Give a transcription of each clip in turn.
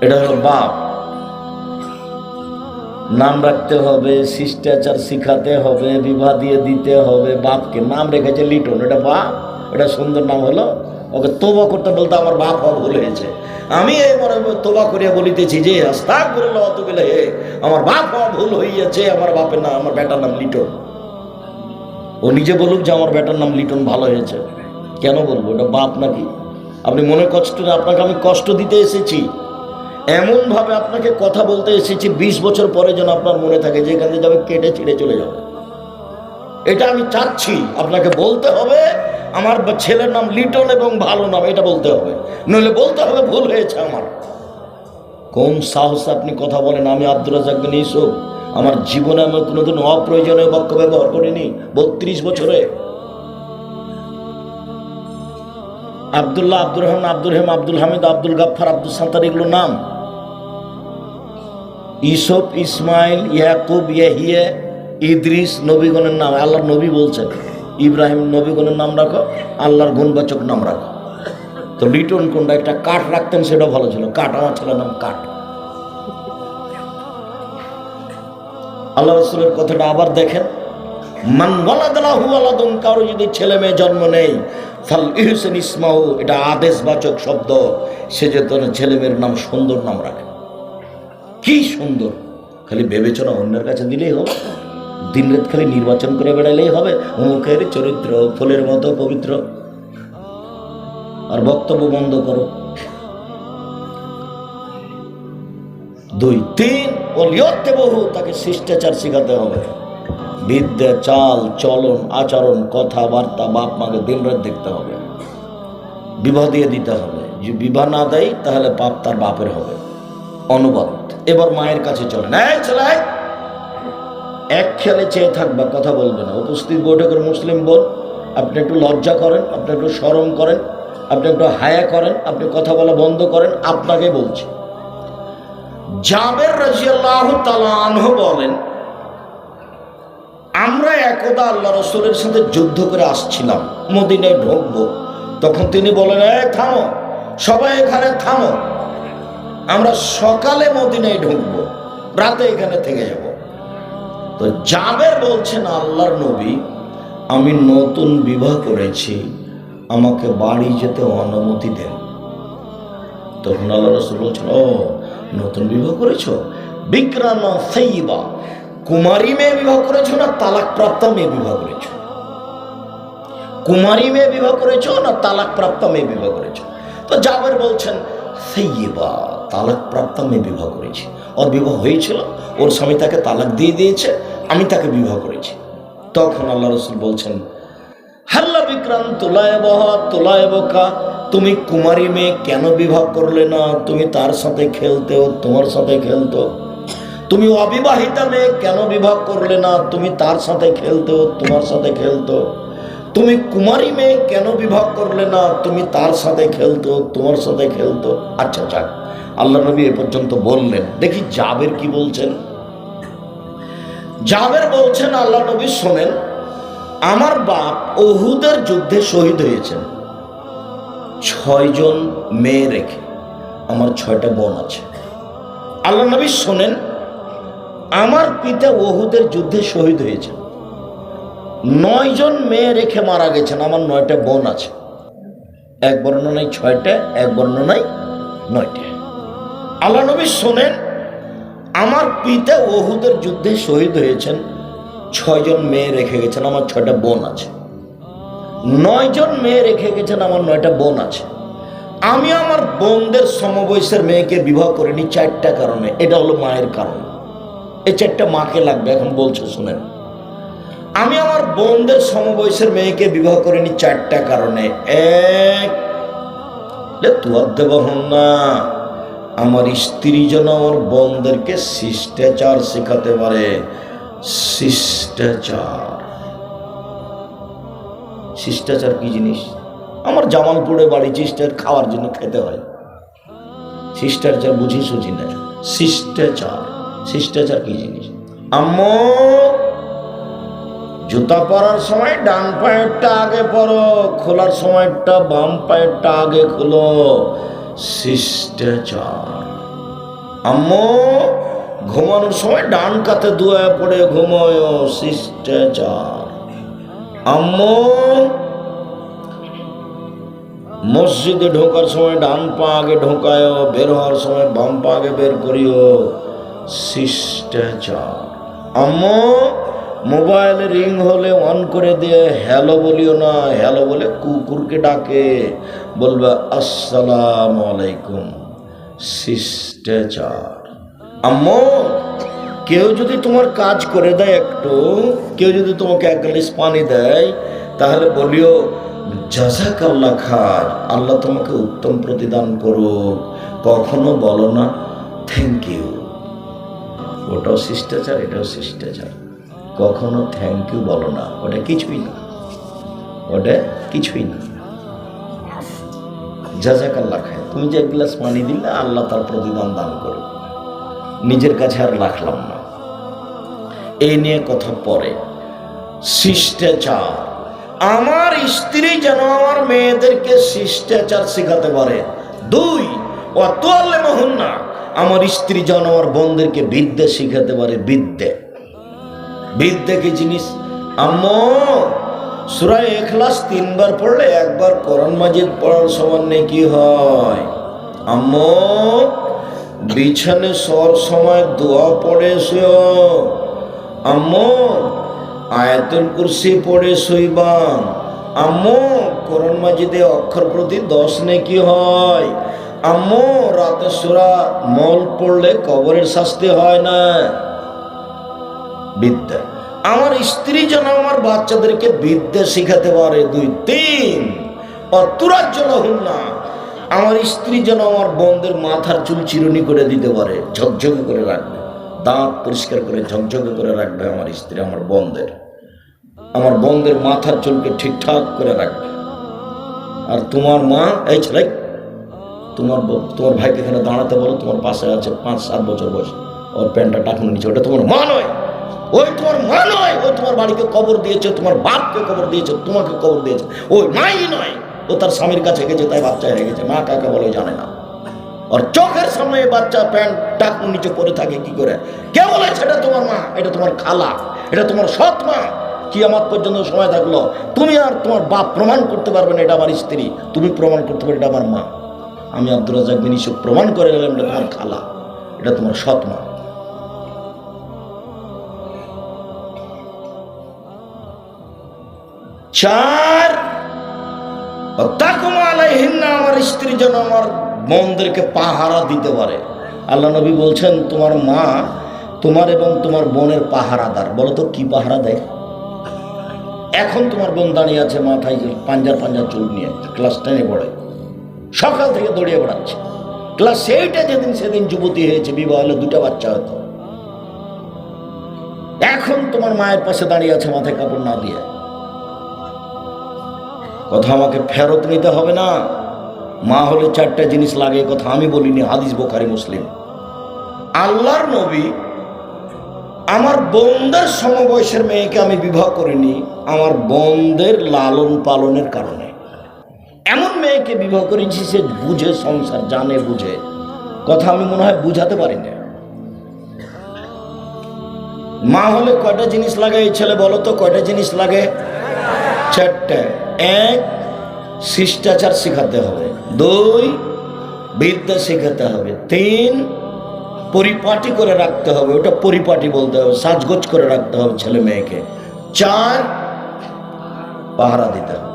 এটা হলো বাপ। নাম রাখতে হবে, শিষ্টাচার শিখাতে হবে, বিবাহ দিয়ে দিতে হবে। বাপকে নাম রেখেছে লিটন, এটা বাপ? এটা সুন্দর নাম হলো? ওকে তোবা করতে বলতে আমার বাপ হওয়া ভুল হয়েছে। আমি এবার তোবা করিয়া বলিতেছি যে আস্তাগফিরুল্লাহ ওয়া আতুবু ইলাইহি, আমার বাপ হওয়া ভুল হইয়াছে, আমার বাপের নাম, আমার বেটার নাম লিটন। ও নিজে বলুক যে আমার বেটার নাম লিটন, ভালো হয়েছে। কেন বলবো? এটা বাপ নাকি? আপনি মনে কষ্ট, আপনাকে আমি কষ্ট দিতে এসেছি, এমনভাবে আপনাকে কথা বলতে এসেছি 20 বছর পরে যেন আপনার মনে থাকে যে এখান থেকে যাবে কেটে ছিঁড়ে চলে যাবে। এটা আমি চাচ্ছি। আপনাকে বলতে হবে আমার ছেলের নাম লিটন এবং ভালো নাম, এটা বলতে হবে। নইলে বলতে হবে ভুল হয়েছে আমার। কোন সাহস আপনি কথা বলেন? আমি আব্দুর রাজ্জাক বিন ইউসুফ, আমার জীবনে আমি কোনোদিন অপ্রয়োজনীয় বাক্য ব্যবহার করিনি 32 বছরে। আব্দুল্লাহ, আব্দুর রহমান, আব্দুল রহিম, আব্দুল হামিদ, আব্দুল গাফফার, আব্দুল সাত্তার, এগুলো নাম। ইউসুফ, ইসমাইল, ইয়াকুব, ইয়াহিয়া, ইদ্রিস নবীগণের নাম। আল্লাহর নবী বলছেন ইব্রাহিম নবীগণের নাম রাখো, আল্লাহর গুণবাচক নাম রাখো। তো লিটন কোনটা? একটা কাঠ রাখতেন, সেটা ভালো ছিল। কাঠ, আমার ছেলের নাম কাঠ। আল্লাহ রাসূলের কথাটা আবার দেখেন, মান ওয়ালাদা লাহু ওয়ালাদুন, কারো যদি ছেলে মেয়ে জন্ম নেই, ফাল ইহসান ইসমাহু, এটা আদেশবাচক শব্দ, সে যে তোর ছেলে মেয়ের নাম সুন্দর নাম রাখে। কি সুন্দর! খালি বিবেচনা অন্যের কাছে দিলেই হবে? দিন রাত খালি নির্বাচন করে বেড়ালেই হবে? মুখের চরিত্র ফুলের মতো পবিত্র, আর বক্তব্য বন্ধ করো। 2, 3 ওলিয়তে বহু, তাকে শিষ্টাচার শিখাতে হবে। বিদ্যা, চাল চলন, আচরণ, কথাবার্তা বাপ মাকে দিন রাত দেখতে হবে। বিবাহ দিয়ে দিতে হবে। যে বিবাহ না দেয় তাহলে পাপ তার বাপের হবে। অনুবাদ। এবার মায়ের কাছে চলেন। এক খেয়ালে চেয়ে থাকবা, কথা বলবে না। উপস্থিত বৈঠকের মুসলিম বোন, আপনি একটু লজ্জা করেন, আপনি একটু শরম করেন, আপনি একটু হায়া করেন, আপনি কথা বলা বন্ধ করেন। আপনাকে বলছি, জাবের রাদিয়াল্লাহু তাআলা আনহু বলেন, আমরা একদা আল্লাহ রাসূলের সাথে যুদ্ধ করে আসছিলাম, মদিনায় ঢুকবো। তখন তিনি বলেন, থামো, সবাই এখানে থামো, আমরা সকালে মদিনায় ঢুকবো, রাতে এখানে থেকে যাব। তো জাবের বলছেন, আল্লাহর নবী, আমি নতুন বিবাহ করেছি, আমাকে বাড়ি যেতে অনুমতি দেন। তখন আল্লাহ রাসূল বলছেন, ও নতুন বিবাহ করেছো? বিকরান সাইয়্যিবা, কুমারী মেয়ে বিবাহ করেছো না তালাক প্রাপ্ত মেয়ে বিবাহ করেছো? কুমারী মেয়ে বিবাহ করেছো না তালাক প্রাপ্ত মেয়ে বিবাহ করেছো? তো জাবের বলছেন, সাইয়্যিবা, তালাক প্রাপ্ত মেয়ে বিবাহ করেছি। ওর বিবাহ হয়েছিল, ওর স্বামী তাকে তালাক দিয়ে দিয়েছে, আমি তাকে বিবাহ করেছি। তখন আল্লাহ রাসূল বলছেন, হাল্লা বিকরান তুলায়বকা, তুমি কুমারী মেয়ে কেন বিবাহ করলে না? তুমি তার সাথে খেলতেও, তোমার সাথে খেলতো। তুমি অবিবাহিতা মেয়ে কেন বিবাহ করলে না? তুমি তার সাথে খেলতেও, তোমার সাথে খেলতো। তুমি কুমারী মেয়ে কেন বিবাহ করলে না? তুমি তার সাথে খেলতো, তোমার সাথে খেলতো। আচ্ছা যাক, আল্লাহ নবী এ পর্যন্ত বললেন। দেখি জাবের কি বলছেন। জাবের বলছেন, আল্লাহ নবী শোনেন, আমার বাপ উহুদের যুদ্ধে শহীদ হয়েছেন 6 জন মেয়ে রেখে। আমার 6টা বোন আছে। আল্লাহ নবী শোনেন, আমার পিতা উহুদের যুদ্ধে শহীদ হয়েছেন, 9 জন মেয়ে রেখে মারা গেছেন। আমার 9টা বোন আছে। এক বর্ণনায় 6টা, এক বর্ণনায় 9টা। আল্লাহ নবী শোনেন, আমার পিতা উহুদের যুদ্ধে শহীদ হয়েছেন, 6 জন মেয়ে রেখে গেছেন, আমার 6টা বোন আছে। 9 জন মেয়ে রেখে গেছেন, আমার 9টা বোন আছে। আমি আমার বোনদের সমবয়সের মেয়েকে বিবাহ করিনি 4টা কারণে। এটা হলো মায়ের কারণ। এই 4টা মাকে লাগবে। এখন বলছে শুনেন, আমি আমার বোনদের সমবয়সের মেয়েকে বিবাহ করিনি 4টা কারণে। এক, না, আমার স্ত্রী যেন আমার বোনদেরকে শিষ্টাচার শেখাতে পারে। শিষ্টাচার, শিষ্টাচার কি জিনিস? আমার জামালপুরে বাড়ি, শিষ্টাচার খাওয়ার জন্য খেতে হয়। শিষ্টাচার বুঝি সুঝি না। শিষ্টাচার, শিষ্টাচার কি জিনিস? আম্মু, জুতা পরার সময় ডান পায়েরটা আগে পরো, খোলার সময়টা বাম পায়েরটা আগে খোলো। শিষ্টাচার। আম্মু ঘুমানোর সময় ডান কাতে দুয়া পড়ে ঘুমোয়, শিষ্টাচার। আম্মু মসজিদে ঢোকার সময় ডান পা আগে ঢোকায়, বের হওয়ার সময় বাম পা আগে বের করিও, শিষ্টাচার। আম্মু মোবাইলে রিং হলে অন করে দিয়ে হ্যালো বলিও না, হ্যালো বলে কুকুরকে ডাকে, বলবে আসসালামু আলাইকুম, শিষ্টাচার। আম্মু কেউ যদি তোমার কাজ করে দেয়, একটু কেউ যদি তোমাকে এক গ্লাস পানি দেয়, তাহলে বলিও জাযাকাল্লাহ খার, আল্লাহ তোমাকে উত্তম প্রতিদান করুক। কখনো বলো না থ্যাংক ইউ। ওটাও শিষ্টাচার, এটাও শিষ্টাচার। কখনো থ্যাংক ইউ বলো না, ওটা কিছুই না, ওটা কিছুই না। জাযাকাল্লাহ খায়, তুমি যে এক গ্লাস পানি দিলে আল্লাহ তার প্রতিদান দান করুক। নিজের কাছে আর রাখলাম না, এই নিয়ে কথা পরে। শিষ্টাচার, আমার স্ত্রী যেন আমার মেয়েদেরকে শিষ্টাচার শেখাতে পারে। 2, ওয়াতুআল্লিমুহুন্না, আমার স্ত্রী যেন আমার বোনদেরকে বিদ্যা শিখাতে পারে। বিদ্যা কি জিনিস? আম্মু সূরা ইখলাস 3 বার পড়লে 1 বার কোরআন মাজিদ পড়ার সমান নেকি হয়। আম্মু বিছানে শোয়ার সময় দোয়া পড়ে শুয়ো। আম্মু আয়াতুল কুরসি পড়ে শুইবা। আম্মু কোরআন মাজিদে অক্ষর প্রতি 10 নেকি হয়। আম্মু রাতে সূরা মল পড়লে কবরের শাস্তি হয় না। বিদ্যা, আমার স্ত্রী যেন আমার বাচ্চাদেরকে বিদ্যা শিখাতে পারে। 2, 3, অতুরাজ্জলহুন্না, আমার স্ত্রী যেন আমার বোনদের মাথার চুল চিরুনি করে দিতে পারে, ঝকঝকে করে রাখবে, দাঁত পরিষ্কার করে ঝকঝকে করে রাখবে আমার স্ত্রী। আমার বোনদের মাথার চুলকে ঠিকঠাক করে রাখবে। আর তোমার মা, এই ছেলে তোমার ভাইকে এখানে দাঁড়াতে বলো, তোমার পাশে আছে 5-7 বছর বয়স, ওর প্যান্টটা টাকুনি নিচে, ওটা তোমার মা নয়, ওই তোমার মা নয়। ও তোমার বাড়িকে কবর দিয়েছে, তোমার বাপকে কবর দিয়েছে, তোমাকে কবর দিয়েছে, ওই মাই নয়। ও তার স্বামীর কাছে গেছে, তাই বাচ্চা হয়ে গেছে। মা কাকে বলে জানে না। আর চোখের সামনে বাচ্চা প্যান্ট টাকুন নিচে পরে থাকে কি করে? কে বলেছে এটা তোমার মা? এটা তোমার খালা, এটা তোমার সৎ মা। কিয়ামত পর্যন্ত সময় থাকলো তুমি আর তোমার বাপ প্রমাণ করতে পারবে না এটা আমার স্ত্রী, তুমি প্রমাণ করতে পারবে এটা আমার মা। আমি আব্দুর রাজ্জাক বিন ইউসুফ প্রমাণ করে গেলাম এটা তোমার খালা, এটা তোমার সৎ মা। 4, তাকুমা আলাইহিন্না, আমার স্ত্রী যেন আমার বোনদেরকে পাহারা দিতে পারে। আল্লাহ নবী বলছেন তোমার মা তোমার এবং তোমার বোনের পাহারাদার। বলো তো কি পাহারা দেয়? এখন তোমার বোন দাঁড়িয়ে আছে মাথায় পাঞ্জার চুল নিয়ে, ক্লাস 10-এ পড়ে, সকাল থেকে দৌড়িয়ে বেড়াচ্ছে। ক্লাস 8-এ সেদিন যুবতী হয়েছে, বিবাহ হলে 2টা বাচ্চা হতো। এখন তোমার মায়ের পাশে দাঁড়িয়ে আছে মাথায় কাপড় না দিয়ে। কথা আমাকে ফেরত নিতে হবে না। মা হলে 4টা জিনিস লাগে, কথা আমি বলিনি, হাদিস বুখারী মুসলিম। আল্লাহর নবী আমার বোনদের সমবয়সের মেয়েকে আমি বিবাহ করিনি, আমার বোনদের লালন পালনের কারণে। এমন মেয়েকে বিবাহ করেছি সে বুঝে সংসার, জানে বুঝে। কথা আমি মনে হয় বুঝাতে পারি না। মা হলে কয়টা জিনিস লাগে? এই ছেলে বলো তো কয়টা জিনিস লাগে? 4টা। 1, শিষ্টাচার শেখাতে হবে। 2, বিদ্যা শেখাতে হবে। 3, পরিপাটি করে রাখতে হবে, ওটা পরিপাটি বলতে হবে, সাজগোজ করে রাখতে হবে ছেলে মেয়েকে। 4, পাহারা দিতে হবে।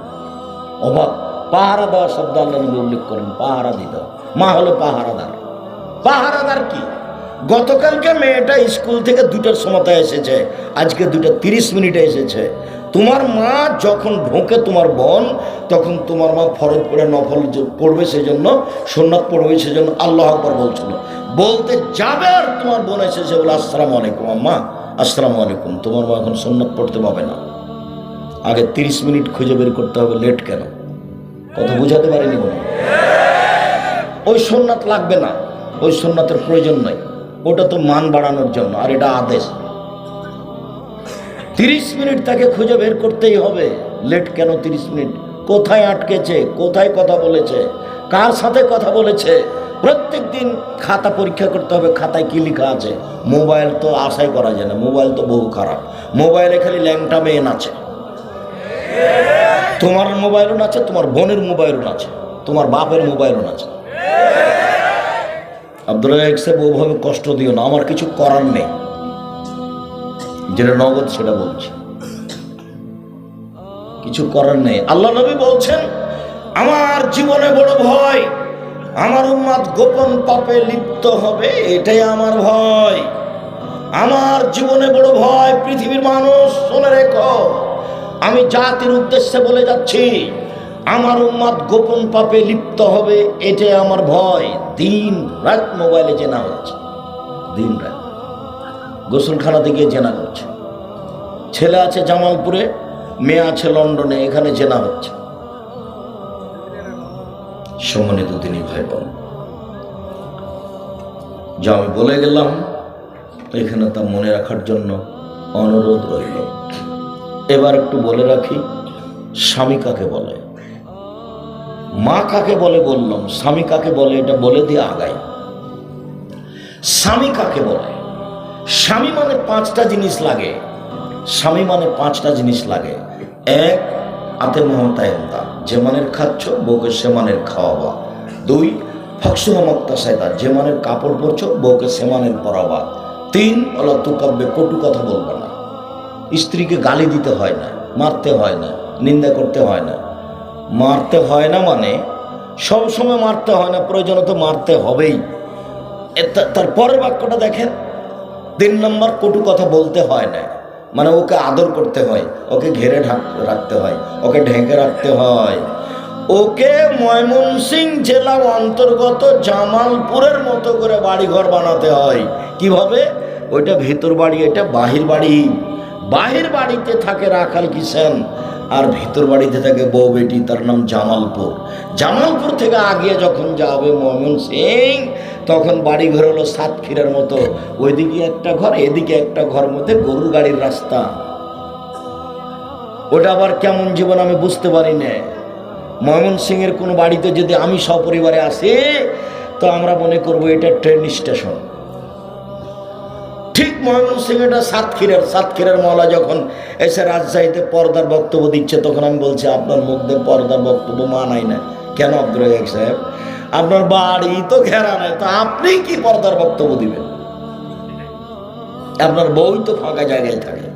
অবাক, পাহারা দেওয়া শব্দ আল্লাহ নবী উল্লেখ করেন, পাহারা দিতে হবে। মা হলো পাহারাদার। পাহারাদার কি? গতকালকে মেয়েটা স্কুল থেকে 2টার সময় এসেছে, আজকে 2:30 এসেছে। তোমার মা যখন ঢোকে তোমার বোন, তখন তোমার মা ফরজ পড়ে নফল পড়বে, সেজন্য সুন্নাত পড়বে, সেজন্য আল্লাহু আকবার বলছিল। বলতে যাবে আর তোমার বোন এসেছে বলে আসসালামু আলাইকুম আম্মা, আসসালামু আলাইকুম। তোমার মা এখন সুন্নাত পড়তে পাবে না, আগে 30 মিনিট খুঁজে বের করতে হবে। লেট কেন? কথা বুঝাতে পারিনি বলে। ওই সুন্নাত লাগবে না, ওই সুন্নাতের প্রয়োজন নাই, ওটা তো মান বাড়ানোর জন্য, আর এটা আদেশ। 30 মিনিট তাকে খুঁজে বের করতেই হবে। লেট কেন 30 মিনিট? কোথায় আটকেছে, কোথায় কথা বলেছে, কার সাথে কথা বলেছে, প্রত্যেক দিন খাতা পরীক্ষা করতে হবে, খাতায় কি লেখা আছে। মোবাইল তো আশাই করা যায় না, মোবাইল তো বহু খারাপ। মোবাইলে খালি ল্যাংটা মেয়ে নাচে। তোমার মোবাইলও নাচে, তোমার বোনের মোবাইলও নাচে, তোমার বাপের মোবাইলও নাচে। আব্দুল রাজ্জাক সাহেব ওভাবে কষ্ট দিও না, আমার কিছু করার নেই, যেটা নগদ সেটা বলছি, কিছু করার নেই। আল্লাহ নবী বলছেন আমার জীবনে বড় ভয়, আমার উম্মত গোপন পাপে লিপ্ত হবে, এটাই আমার ভয়। আমার জীবনে বড় ভয়। পৃথিবীর মানুষ শুনে রেখো, আমি জাতির উদ্দেশ্যে বলে যাচ্ছি, আমার উম্মত গোপন পাপে লিপ্ত হবে, এটাই আমার ভয়। দিন রাত মোবাইলে জেনা হচ্ছে, দিন রাত গোসলখানাতে গিয়ে জেনা করছে। ছেলে আছে জামালপুরে, মেয়ে আছে লন্ডনে, এখানে জেনা হচ্ছে। সম্মানিত দিনী ভাই বোন, যা আমি বলে গেলাম এখানে তা মনে রাখার জন্য অনুরোধ রইল। এবার একটু বলে রাখি, স্বামী কাকে বলে, মা কাকে বলে বললাম, স্বামী কাকে বলে এটা বলে দিয়ে আগাই। স্বামী কাকে বলে? স্বামী মানে পাঁচটা জিনিস লাগে। স্বামী মানে পাঁচটা জিনিস লাগে। এক, আতে মহতায়তা, যে মানের খাচ্ছ বউকে সে মানের খাওয়াবা। দুই, ফাকসুহা মুক্তাসাইতা, যে মানের কাপড় পরছো বউকে সে মানের পরাবা। তিন, আল্লাহ তুকাব্বে, কটু কথা বলবে না। স্ত্রীকে গালি দিতে হয় না, মারতে হয় না, নিন্দা করতে হয় না। মারতে হয় না মানে সব সময় মারতে হয় না, প্রয়োজন তো মারতে হবেই। তার পরের বাক্যটা দেখেন, 3 নম্বর, কটু কথা বলতে হয় না, মানে ওকে আদর করতে হয়, ওকে ঘেরে রাখতে হয়, ওকে ঢেকে রাখতে হয়। ওকে ময়মনসিংহ জেলা অন্তর্গত জামালপুরের মতো করে বাড়িঘর বানাতে হয়। কিভাবে? ওইটা ভেতর বাড়ি, এটা বাহির বাড়ি। বাহির বাড়িতে থাকে রাখাল কিষেন, আর ভেতর বাড়িতে থাকে বউ বেটি, তার নাম জামালপুর। জামালপুর থেকে আগিয়ে যখন যাবে ময়মনসিংহ, তখন বাড়ি ঘর হলো সাতক্ষীরার মতো, ওইদিকে একটা ঘর এদিকে একটা ঘর, মধ্যে গরুর গাড়ির রাস্তা। ওটা আবার কেমন জীবন আমি বুঝতে পারি না। ময়মনসিংহের কোনো বাড়িতে যদি আমি সপরিবারে আসি, তো আমরা মনে করবো এটা ট্রেন স্টেশন। ঠিক ময়মনসিংহ এটা সাতক্ষীরার মহলা যখন এসে রাজশাহীতে পর্দার বক্তব্য দিচ্ছে, তখন আমি বলছি আপনার মুখ দিয়ে পর্দার বক্তব্য মানাই না। কেন আব্দুল রাজ্জাক সাহেব? আপনার বাড়ি তো ঘেরা নাই, তো আপনি কি পর্দার বক্তব্য দিবেন? আপনার বই তো ফাঁকা জায়গায় থাকে,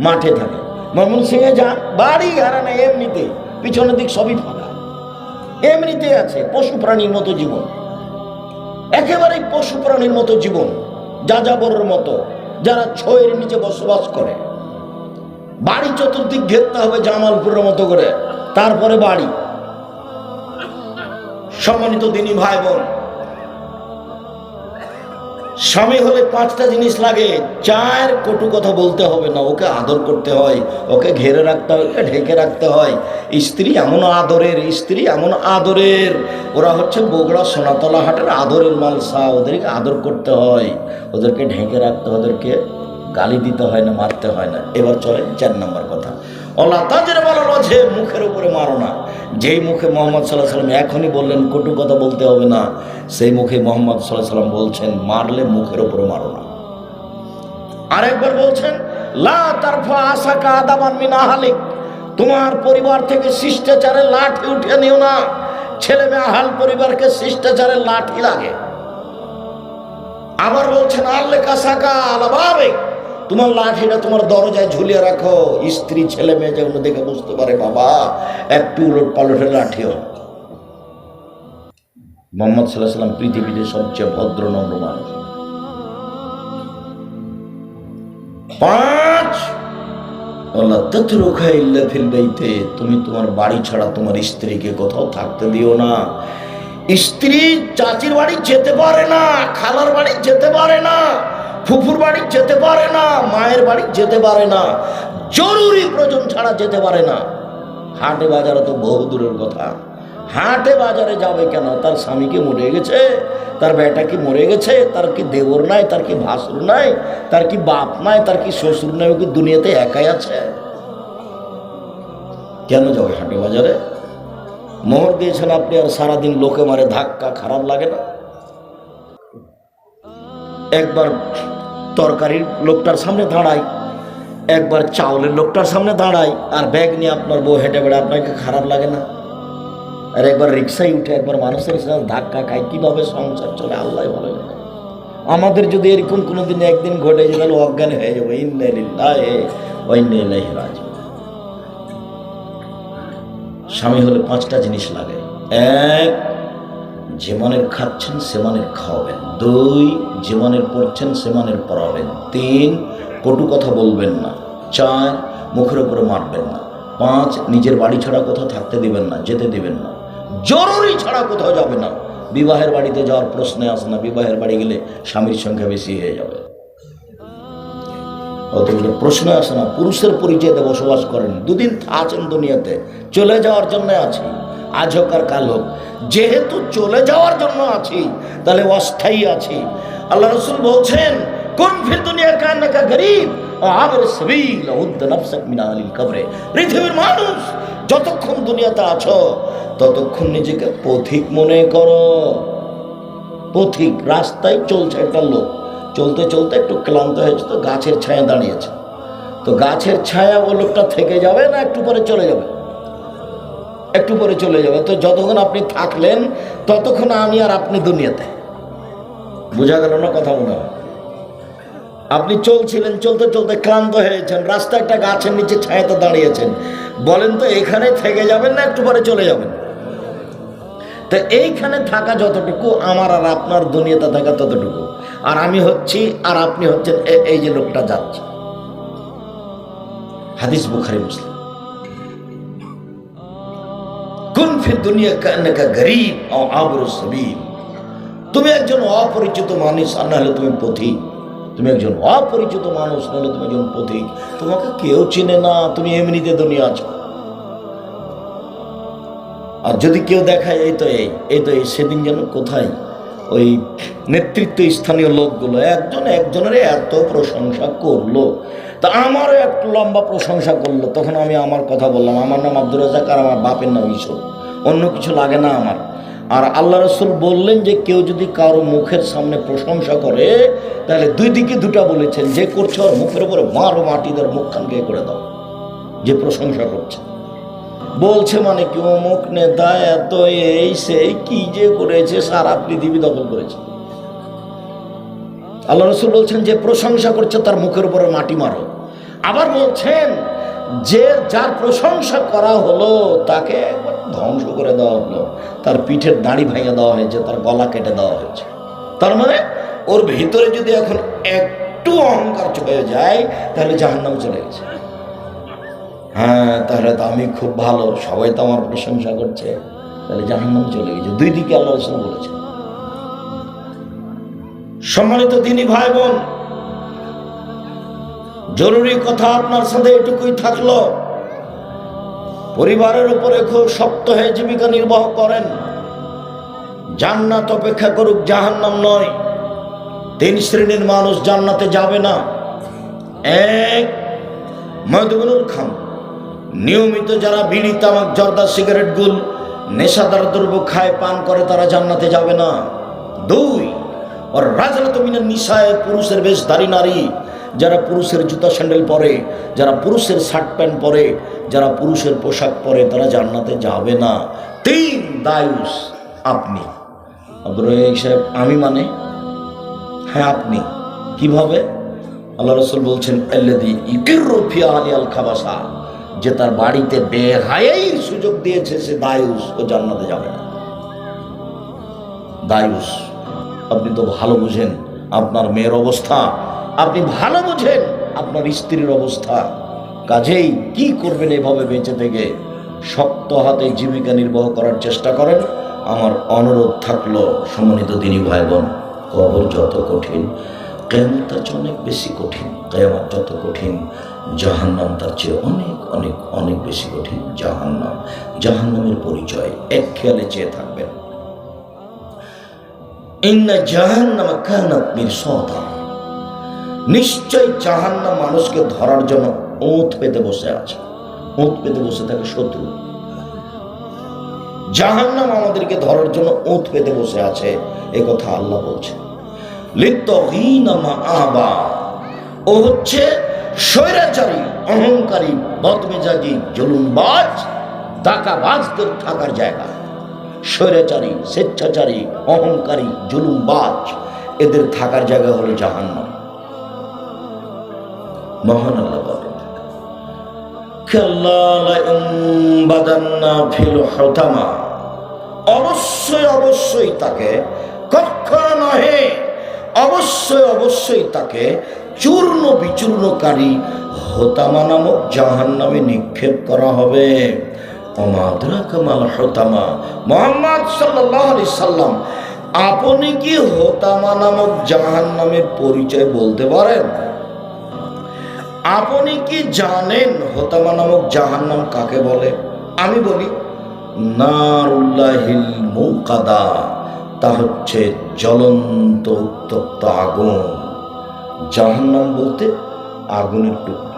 মাঠে থাকে। ময়মনসিংহে যান, বাড়ি ঘেরা নাই, এমনিতে পিছনের দিক সবই ফাঁকা, এমনিতে আছে। পশু প্রাণীর মতো জীবন, একেবারেই পশু প্রাণীর মতো জীবন, যাযাবরের মতো, যারা ছয়ের নিচে বসবাস করে। বাড়ি চতুর্দিক ঘেরতে হবে জামালপুরের মতো করে, তারপরে বাড়ি। সম্মানিত দিনী ভাই বোন, স্বামী হলে পাঁচটা জিনিস লাগে। 4, কটু কথা বলতে হবে না, ওকে আদর করতে হয়, ওকে ঘেরে রাখতে হয়, ওকে ঢেকে রাখতে হয়। স্ত্রী এমন আদরের, স্ত্রী এমন আদরের, ওরা হচ্ছে বগুড়া সোনাতলা হাটের আদরের মালসা, ওদেরকে আদর করতে হয়, ওদেরকে ঢেকে রাখতে হয়, ওদেরকে গালি দিতে হয় না, মারতে হয় না। এবার চলে 4 নম্বর কথা, আল্লাহ তাদের বলার মাঝে মুখের উপরে মারো না। যেই মুখে মোহাম্মদ সাল্লাহ সাল্লাম এখনই বললেন কটু কথা বলতে হবে না, সেই মুখে মোহাম্মদ সাল্লাহ সাল্লাম বলছেন মারলে মুখের উপরে মারো না। আরেকবার বলছেন লা তারফা আসাকা আদামান মিন আহলিক, তোমার পরিবার থেকে শিষ্টাচারের লাঠি উঠিয়ে নিও না। ছেলে মেয়ে আহাল পরিবারকে শিষ্টাচারের লাঠি লাগে। আবার বলছেন আল্লে কাসাকা আলাবাবে, তোমার লাঠিটা তোমার দরজায় ঝুলিয়ে রাখো, স্ত্রী ছেলে মেয়ে যেন দেখে বুঝতে পারে বাবা একটু উলট পালটের লাঠিও। মোহাম্মদ সাল্লাল্লাহু আলাইহি সাল্লাম পৃথিবীতে সবচেয়ে ভদ্র নম্র মানুষ। 5, আল্লাহ তাতরুকা ইল্লা ফিল বাইতে, তুমি তোমার বাড়ি ছাড়া তোমার স্ত্রীকে কোথাও থাকতে দিও না। স্ত্রী চাচির বাড়ি যেতে পারে না, খালার বাড়ি যেতে পারে না, ফুফুর বাড়ি যেতে পারে না, মায়ের বাড়ি যেতে পারে না, জরুরি প্রয়োজন ছাড়া যেতে পারে না। হাটে বাজারে তো বহু দূরের কথা। হাটে বাজারে যাবে কেন? তার স্বামী কি মরে গেছে? তার বেটা কি মরে গেছে? তার কি দেবর নাই? তার কি ভাসুর নাই? তার কি বাপ নাই? তার কি শ্বশুর নাই? ও কি দুনিয়াতে একাই আছে? কেন যাবে হাটে বাজারে? মোহর দিয়েছেন আপনি, আর সারাদিন লোকে মারে ধাক্কা, খারাপ লাগে না? একবার তরকারির লোকটার সামনে দাঁড়ায়, একবার চাউলের লোকটার সামনে দাঁড়ায়, আর ব্যাগ নিয়ে আপনার বউ হেঁটে বেড়ে, আপনাকে খারাপ লাগে না? আর একবার রিক্সায় উঠে একবার মানুষের সাথে ধাক্কা খায়, কিভাবে সংসার চলে আল্লাহ ভালো জানে। আমাদের যদি এরকম কোনোদিন একদিন ঘটে যায় তাহলে অজ্ঞান হয়ে যাবে। ইন্না লিল্লাহি ওয়া ইন্না ইলাইহি রাজিউন। স্বামী হলে 5টা জিনিস লাগে। 1, যে মানের খাচ্ছেন সে মানের খাওয়াবেন। 2, যে মানের পড়ছেন সে মানের পড়াবেন। 3, কটু কথা বলবেন না। 4, মুখের উপরে মারবেন না। 5, নিজের বাড়ি ছাড়া কোথাও থাকতে দিবেন না, যেতে দিবেন না। জরুরি ছাড়া কোথাও যাবে না। বিবাহের বাড়িতে যাওয়ার প্রশ্নে আসে না, বিবাহের বাড়ি গেলে স্বামীর সংখ্যা বেশি হয়ে যাবে, অতগুলো প্রশ্ন আসে না। পুরুষের পরিচয়তে বসবাস করেন, 2 দিন আছেন দুনিয়াতে, চলে যাওয়ার জন্য আছি, আজ হোক আর কাল হোক। যেহেতু চলে যাওয়ার জন্য আছি তাহলে অস্থায়ী আছি। আল্লাহ রাসূল বলছেন, কোন ফির দুনিয়া কান্নাকা গরীব আবর সাবিল উদ নফসাক মিন আলিল কবরে। পৃথিবীর মানুষ যতক্ষণ দুনিয়াতে আছো ততক্ষণ নিজেকে পথিক মনে করো। পথিক, রাস্তায় চলছে একটা লোক, চলতে চলতে একটু ক্লান্ত হয়েছে, তো গাছের ছায়া দাঁড়িয়েছে। তো গাছের ছায়া ও লোকটা থেকে যাবে না একটু পরে চলে যাবে? একটু পরে চলে যাবে। তো যতক্ষণ আপনি থাকলেন ততক্ষণ আমি আর আপনি দুনিয়াতে। বোঝা গেল না কথা? মনে হয় আপনি চলছিলেন, চলতে চলতে ক্লান্ত হয়েছেন, রাস্তা একটা গাছের নিচে ছায়াতে দাঁড়িয়েছেন। বলেন তো এখানে থেকে যাবেন না একটু পরে চলে যাবেন? তো এইখানে থাকা যতটুকু, আমার আর আপনার দুনিয়াতে থাকা ততটুকু। আর আমি হচ্ছি আর আপনি হচ্ছেন এই যে লোকটা যাচ্ছে। হাদিস বুখারী মুসলিম। কুন ফিদ দুনিয়া কান্নাকা গরীব আও আবরু সাবিল। তুমি একজন অপরিচিত মানুষ, আর না হলে তুমি পথিক। তুমি একজন অপরিচিত মানুষ, না হলে তুমি একজন পথিক। তোমাকে কেউ চিনে না, তুমি এমনিতে দুনিয়া আছো। আর যদি কেউ দেখায় এই তো এই সেদিন যেন কোথায় ওই নেতৃত্ব স্থানীয় লোকগুলো একজন একজনের এত প্রশংসা করলো, তা আমারও একটু লম্বা প্রশংসা করলো। তখন আমি আমার কথা বললাম, আমার নাম আব্দুর রাজ্জাক আর আমার বাপের নাম ঈশ্বর, অন্য কিছু লাগে না আমার। আর আল্লাহ রাসূল বললেন যে কেউ যদি কারো মুখের সামনে প্রশংসা করে তাহলে 2 দিকে 2টা বলেছেন, যে করছে ওর মুখের উপরে মারো, মাটি দেওয়ার মুখখান কে করে দাও। যে প্রশংসা করছে বলছে মানে কি অমুক নেতা এত এই সেই কি যে করেছে, সারা পৃথিবী দখল করেছে। আল্লাহ রাসূল বলছেন যে প্রশংসা করছে তার মুখের উপরে মাটি মারো। আবার বলছেন যে যার প্রশংসা করা হলো তাকে একবার ধ্বংস করে দেওয়া হলো, তার পিঠের দাড়ি ভেঙে দেওয়া হয়েছে, তার গলা কেটে দেওয়া হয়েছে। তার মানে ওর ভিতরে যদি এখন একটু অহংকার চলে যায় তাহলে জাহান্নামে চলে গেছে। হ্যাঁ, তাহলে তো আমি খুব ভালো, সবাই তো আমার প্রশংসা করছে, তাহলে জাহান্নামে চলে গেছে। 2 দিকে আল্লাহ রাসূল বলেছেন। সম্মানিত দিনী ভাই বোন, জরুরি কথা আপনার সাথে এটুকুই থাকলো। পরিবারের উপরে খুব শক্ত হয়ে জীবিকা নির্বাহ করেন। জান্নাত অপেক্ষা করুক, জাহান্নাম নয়। 3 শ্রেণীর মানুষ জান্নাতে যাবে না। 1, মদগুনুল খাম, নিয়মিত যারা বিড়ি তামাক জর্দা সিগারেট গুল নেশাদার দ্রব্য খায় পান করে তারা জান্নাতে যাবে না। 2, আর রাজরাত মিনান নিসায়ে, পুরুষের বেশধারী নারী, যারা পুরুষের জুতা স্যান্ডেল পরে, যারা পুরুষের শার্ট প্যান্ট পরে, যারা পুরুষের পোশাক পরে তারা জান্নাতে যাবে না। 3, দায়ুস, আপনি। আব্দুর রাজ্জাক সাহেব, আমি মানে? হ্যাঁ আপনি। কিভাবে? আল্লাহ রাসূল বলছেন আল্লাযী ইকিরু ফি আহলিল খাবাসা, যে তার বাড়িতে বেহায়াইর সুযোগ দিয়েছে সে দায়ুস, ও জান্নাতে যাবে না। দায়ুস। আপনি তো ভালো বুঝেন আপনার মেয়ের অবস্থা, আপনি ভালো বুঝেন আপনার স্ত্রীর অবস্থা, কাজেই কি করবেন এভাবে বেঁচে থেকে শক্ত হাতে জীবিকা নির্বাহ করার চেষ্টা করেন। আমার অনুরোধ থাকলো, সম্মানিত দিনী ভাই বোন, কবর যত কঠিন কিয়ামত তার চেয়ে অনেক বেশি কঠিন। কিয়ামত যত কঠিন জাহান্নাম তার চেয়ে অনেক অনেক অনেক বেশি কঠিন। জাহান্নাম, জাহান্নামের পরিচয় এক খেয়ালে চেয়ে থাকবেন। ইন্না জাহান্নাম কানাত মিরসাদা, নিশ্চয় জাহান্নাম মানুষকে ধরার জন্য ওঁত পেতে বসে আছে। ওঁত পেতে বসে থাকে শত্রু। জাহান্নাম আমাদেরকে ধরার জন্য ওঁত পেতে বসে আছে, এ কথা আল্লাহ বলছে। লিত্তাগীনা মাআবা, ও হচ্ছে স্বৈরাচারী, অহংকারী, বদমেজাজি, জুলুমবাজ, ডাকাবাজদের থাকার জায়গা। স্বৈরাচারী, স্বেচ্ছাচারী, অহংকারী, জুলুমবাজ, এদের থাকার জায়গা হলো জাহান্নাম। মহান আল্লাহ বলেন, কাল্লা লাইউনবাদান্না ফিল হুতামা, অবশ্যই অবশ্যই তাকে, কখনো নহে, অবশ্যই অবশ্যই তাকে চূর্ণ বিচূর্ণকারী হোতামা নামক জাহান্নামে নিক্ষেপ করা হবে। ওমা আদরাকা মাল হুতামা, মুহাম্মদ সাল্লাল্লাহু আলাইহি সাল্লাম, আপনি কি হোতামা নামক জাহান্নামের পরিচয় বলতে পারেন? আপনি কি জানেন হোতামা নামক জাহান্নাম কাকে বলে? আমি বলি, নারুল্লাহিল মুকাদা, তা হচ্ছে জ্বলন্ত উত্তপ্ত আগুন। জাহান্নাম বলতে আগুনের টুকরা,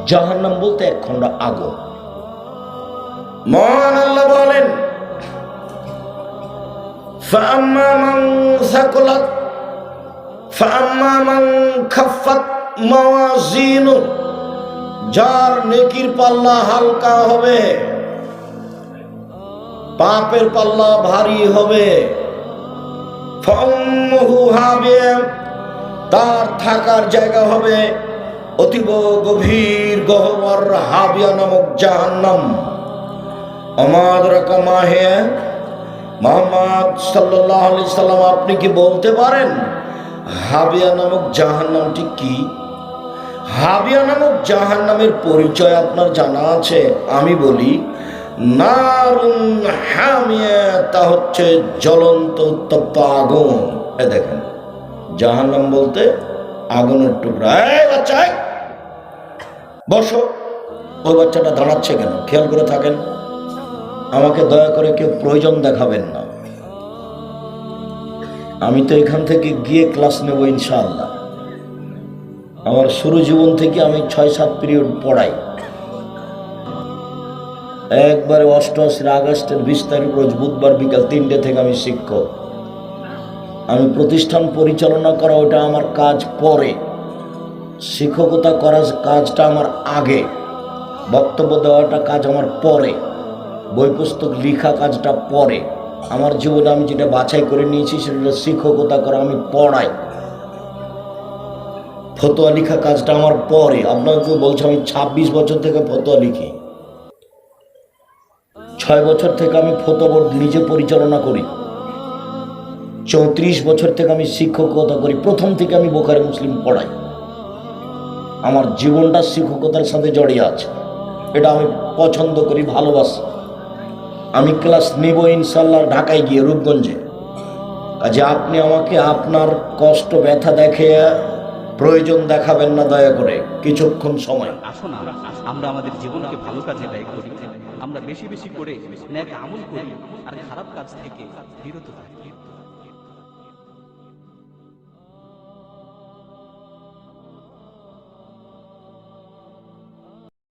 জাহান্নাম বলতে এক খণ্ড আগুন। মহান আল্লাহ বলেন, ফাআম্মা মান সাকুলাত ফাআম্মা মান খাফফাত মাওয়াজিনু, যার নেকির পাল্লা হালকা হবে, পাপের পাল্লা ভারী হবে, ফাউম্মুহু হাবিয়া, তার থাকার জায়গা হবে অতীব গভীর গহ্বর হাবিয়া নামক জাহান্নাম। আমাদরাকা মা হে, মুহাম্মদ সাল্লাল্লাহু আলাইহি সাল্লাম, আপনি কি বলতে পারেন হাবিয়া নামক জাহান্নামটি কি? হাবিয়া নামক জাহান্নামের পরিচয় আপনার জানা আছে? আমি বলি, নারুন হামিয়া, তা হচ্ছে জ্বলন্ত উত্তপ্ত আগুন। এ দেখেন, জাহান্নাম বলতে আগুনের টুকরা। এই বাচ্চা, বসো। ওই বাচ্চাটা দাঁড়াচ্ছে কেন? খেয়াল করে থাকেন। আমাকে দয়া করে কেউ প্রয়োজন দেখাবেন না। আমি তো এখান থেকে গিয়ে ক্লাস নেব ইনশাআল্লাহ। আমার শুরু জীবন থেকে আমি ৬-৭ পিরিয়ড পড়াই। একবারে ৮৮ আগস্টের ২০ তারিখ রোজ বুধবার বিকাল ৩টে থেকে আমি শিক্ষক। আমি প্রতিষ্ঠান পরিচালনা করা, ওটা আমার কাজ পরে। শিক্ষকতা করার কাজটা আমার আগে, বক্তব্য দেওয়াটা কাজ আমার পরে, বই পুস্তক লেখা কাজটা পরে। আমার জীবনে আমি যেটা বাছাই করে নিয়েছি সেটা শিক্ষকতা করা, আমি পড়াই। ফতোয়া লেখা কাজটা আমার পরে। আপনাকে বলছি, আমি ২৬ বছর থেকে ফতোয়া লিখি। ৬ বছর থেকে আমি ফতোয়া বোর্ড নিজে পরিচালনা করি। ৩৪ বছর থেকে আমি শিক্ষকতা করি। প্রথম থেকে আমি বুখারী মুসলিম পড়াই। আমার জীবনটা শিক্ষকতার সাথে জড়িয়ে আছে। এটা আমি পছন্দ করি, ভালোবাসি। আমি ক্লাস নেব ইনশাল্লাহ ঢাকায় গিয়ে, রূপগঞ্জে। কাজে আপনি আমাকে আপনার কষ্ট ব্যথা দেখে প্রয়োজন দেখাবেন না, দয়া করে কিছুক্ষণ সময়। আসুন আমরা আমাদের জীবনকে ভালো কাজে ব্যয় করি, আমরা বেশি বেশি করে নেক আমল করি আর খারাপ কাজ থেকে বিরত থাকি।